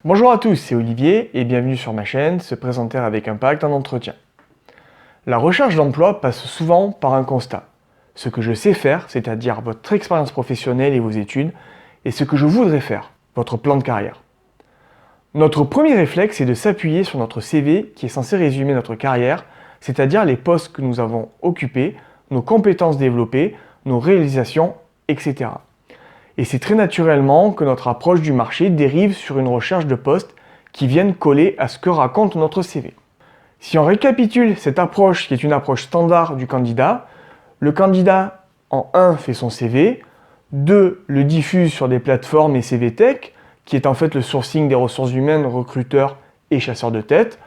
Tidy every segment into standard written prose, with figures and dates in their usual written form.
Bonjour à tous, c'est Olivier et bienvenue sur ma chaîne Se présenter avec impact en entretien. La recherche d'emploi passe souvent par un constat. Ce que je sais faire, c'est-à-dire votre expérience professionnelle et vos études, et ce que je voudrais faire, votre plan de carrière. Notre premier réflexe est de s'appuyer sur notre CV qui est censé résumer notre carrière, c'est-à-dire les postes que nous avons occupés, nos compétences développées, nos réalisations, etc. Et c'est très naturellement que notre approche du marché dérive sur une recherche de postes qui viennent coller à ce que raconte notre CV. Si on récapitule cette approche qui est une approche standard du candidat, le candidat en 1 fait son CV, 2 le diffuse sur des plateformes et CV Tech, qui est en fait le sourcing des ressources humaines, recruteurs et chasseurs de tête.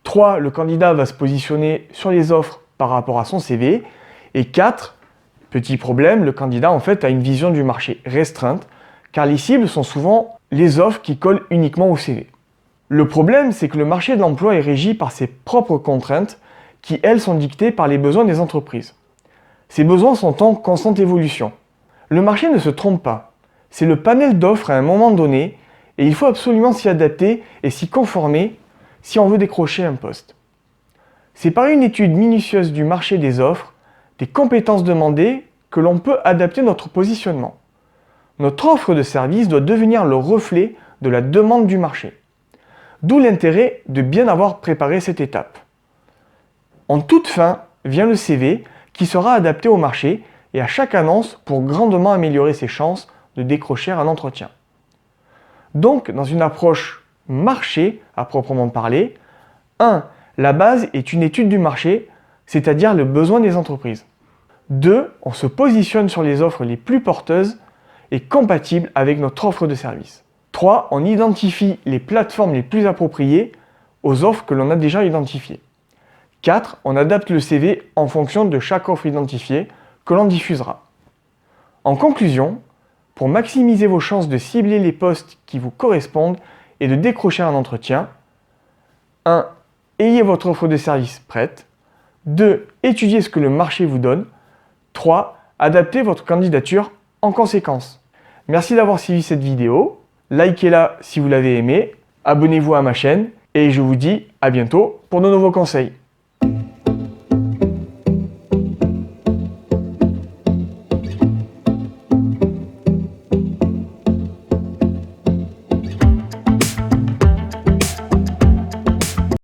3, le candidat va se positionner sur les offres par rapport à son CV. Et 4, petit problème, le candidat en fait a une vision du marché restreinte, car les cibles sont souvent les offres qui collent uniquement au CV. Le problème, c'est que le marché de l'emploi est régi par ses propres contraintes, qui elles sont dictées par les besoins des entreprises. Ces besoins sont en constante évolution. Le marché ne se trompe pas. C'est le panel d'offres à un moment donné, et il faut absolument s'y adapter et s'y conformer si on veut décrocher un poste. C'est par une étude minutieuse du marché des offres, des compétences demandées, que l'on peut adapter notre positionnement. Notre offre de service doit devenir le reflet de la demande du marché. D'où l'intérêt de bien avoir préparé cette étape. En toute fin vient le CV qui sera adapté au marché et à chaque annonce pour grandement améliorer ses chances de décrocher un entretien. Donc, dans une approche marché à proprement parler, 1. La base est une étude du marché, c'est-à-dire le besoin des entreprises. 2. On se positionne sur les offres les plus porteuses et compatibles avec notre offre de service. 3. On identifie les plateformes les plus appropriées aux offres que l'on a déjà identifiées. 4. On adapte le CV en fonction de chaque offre identifiée que l'on diffusera. En conclusion, pour maximiser vos chances de cibler les postes qui vous correspondent et de décrocher un entretien, 1. Ayez votre offre de service prête. 2. Étudiez ce que le marché vous donne. 3. Adaptez votre candidature en conséquence. Merci d'avoir suivi cette vidéo. Likez-la si vous l'avez aimée. Abonnez-vous à ma chaîne et je vous dis à bientôt pour de nouveaux conseils.